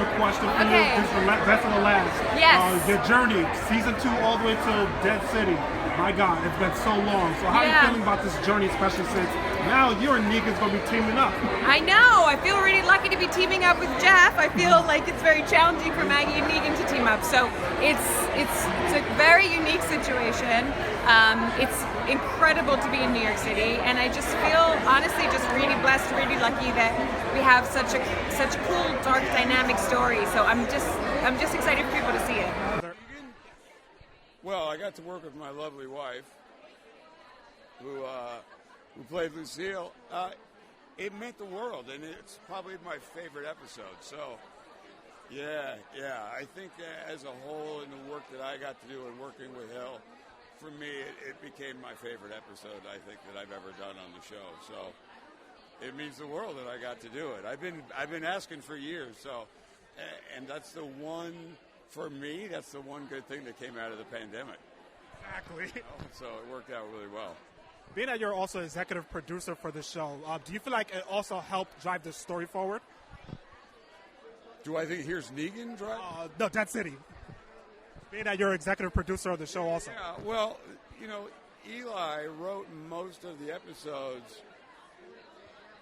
another question for Okay. you. This is the best of the last. Yes. Your journey, season 2 all the way to Dead City. My God, it's been so long. So how are you feeling about this journey, especially since now you and Negan's going to be teaming up? I know. I feel really lucky to be teaming up with Jeff. I feel like it's very challenging for Maggie and Negan to team up. So it's a very unique situation. It's incredible to be in New York City, and I just feel honestly just really blessed, really lucky that we have such a cool, dark, dynamic story. So I'm just excited for people to see it. Well, I got to work with my lovely wife, who played Lucille. It meant the world, and it's probably my favorite episode. So, yeah. I think as a whole, in the work that I got to do and working with Hill, for me, it became my favorite episode, I think, that I've ever done on the show. So, it means the world that I got to do it. I've been asking for years. So, and that's the one. For me, that's the one good thing that came out of the pandemic. Exactly. So it worked out really well. Being that you're also executive producer for the show, do you feel like it also helped drive the story forward? Do I think here's Negan drive? No, Dead City. Being that you're executive producer of the show also. Yeah, well, Eli wrote most of the episodes.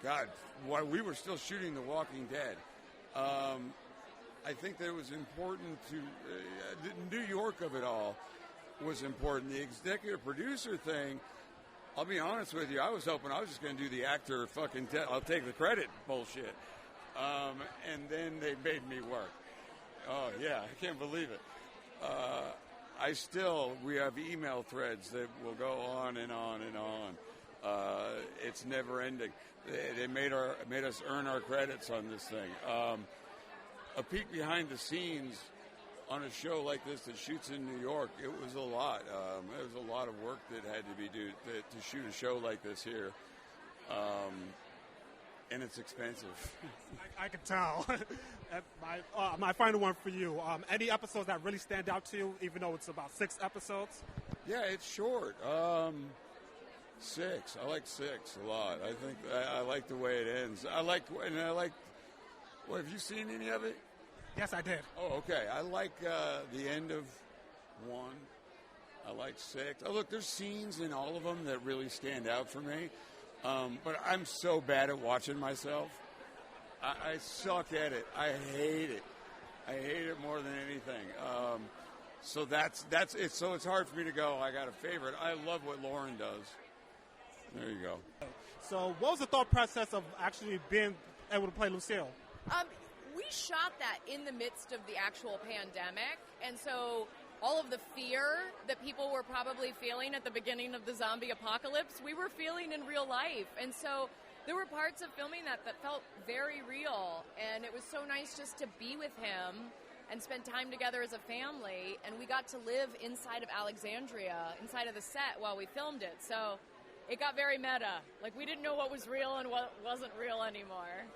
God, while we were still shooting The Walking Dead. I think that it was important to the New York of it all was important. The executive producer thing, I'll be honest with you, I was hoping I was just going to do the actor I'll take the credit bullshit. And then they made me work. Oh, yeah, I can't believe it. We have email threads that will go on and on and on. It's never ending. They made us earn our credits on this thing. A peek behind the scenes on a show like this that shoots in New York, it was a lot. There was a lot of work that had to be done to shoot a show like this here. And it's expensive. I can tell. My final one for you. Any episodes that really stand out to you, even though it's about 6 episodes? Yeah, it's short. 6. I like 6 a lot. I think I like the way it ends. Well, have you seen any of it? Yes, I did. Oh, okay. I like the end of 1. I like 6. Oh, look, there's scenes in all of them that really stand out for me. But I'm so bad at watching myself. I suck at it. I hate it. I hate it more than anything. So that's it. So it's hard for me to go, I got a favorite. I love what Lauren does. There you go. So what was the thought process of actually being able to play Lucille? We shot that in the midst of the actual pandemic, and so all of the fear that people were probably feeling at the beginning of the zombie apocalypse, we were feeling in real life. And so there were parts of filming that felt very real, and it was so nice just to be with him and spend time together as a family, and we got to live inside of Alexandria, inside of the set while we filmed it. So it got very meta. Like, we didn't know what was real and what wasn't real anymore.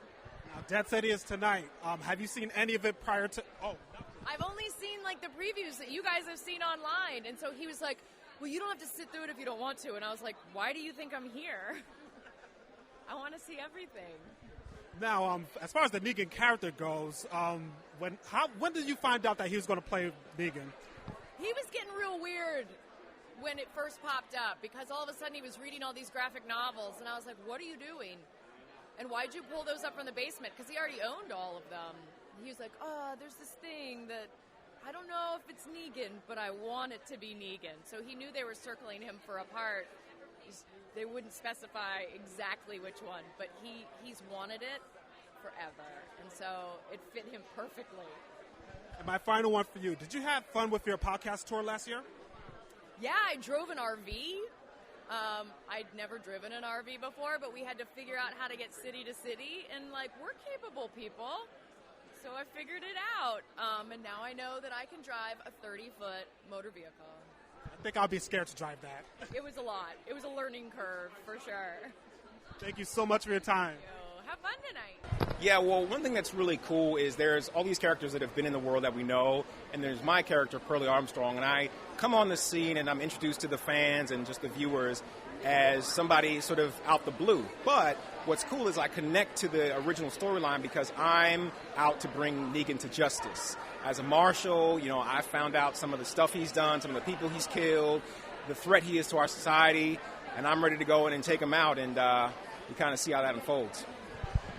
Now, Dead City is tonight. Have you seen any of it prior to... I've only seen, the previews that you guys have seen online. And so he was like, well, you don't have to sit through it if you don't want to. And I was like, why do you think I'm here? I want to see everything. Now, as far as the Negan character goes, when did you find out that he was going to play Negan? He was getting real weird when it first popped up, because all of a sudden he was reading all these graphic novels. And I was like, what are you doing? And why'd you pull those up from the basement? Because he already owned all of them. He was like, there's this thing that I don't know if it's Negan, but I want it to be Negan. So he knew they were circling him for a part. They wouldn't specify exactly which one, but he's wanted it forever. And so it fit him perfectly. And my final one for you. Did you have fun with your podcast tour last year? Yeah, I drove an RV. I'd never driven an RV before, but we had to figure out how to get city to city, and we're capable people, so I figured it out, and now I know that I can drive a 30-foot motor vehicle. I think I'll be scared to drive that. It was a lot. It was a learning curve, for sure. Thank you so much for your time. Thank you. Have fun tonight. Yeah, well, one thing that's really cool is there's all these characters that have been in the world that we know, and there's my character, Pearlie Armstrong, and I come on the scene and I'm introduced to the fans and just the viewers as somebody sort of out the blue. But what's cool is I connect to the original storyline because I'm out to bring Negan to justice. As a marshal, you know, I found out some of the stuff he's done, some of the people he's killed, the threat he is to our society, and I'm ready to go in and take him out, and we kind of see how that unfolds.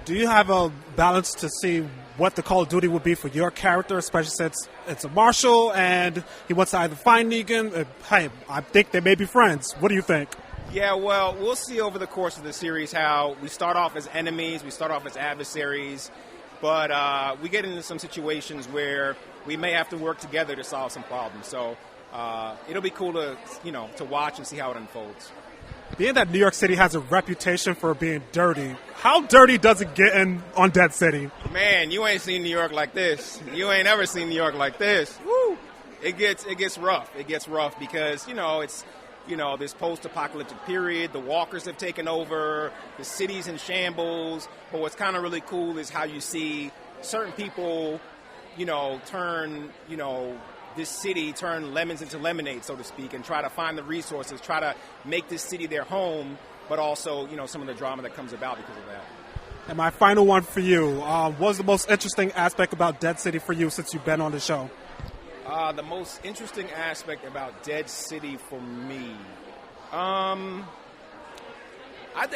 Do you have a balance to see what the Call of Duty would be for your character, especially since it's a marshal and he wants to either find Negan? Hey, I think they may be friends. What do you think? Yeah, well, we'll see over the course of the series how we start off as enemies, we start off as adversaries, but we get into some situations where we may have to work together to solve some problems. So it'll be cool to, to watch and see how it unfolds. Being that New York City has a reputation for being dirty, how dirty does it get on Dead City? Man, you ain't seen New York like this. You ain't ever seen New York like this. Woo! It gets rough. It gets rough because, it's this post-apocalyptic period. The walkers have taken over. The city's in shambles. But what's kind of really cool is how you see certain people, turn, this city turn lemons into lemonade, so to speak, and try to find the resources, try to make this city their home, but also, some of the drama that comes about because of that. And my final one for you, what was the most interesting aspect about Dead City for you since you've been on the show? The most interesting aspect about Dead City for me,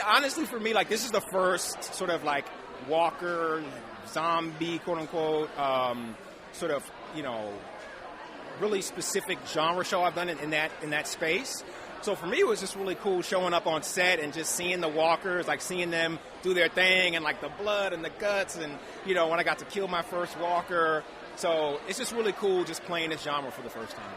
honestly for me, this is the first sort of walker, zombie, quote unquote, sort of, really specific genre show I've done in that space. So for me, it was just really cool showing up on set and just seeing the walkers, seeing them do their thing and the blood and the guts and, when I got to kill my first walker. So it's just really cool just playing this genre for the first time.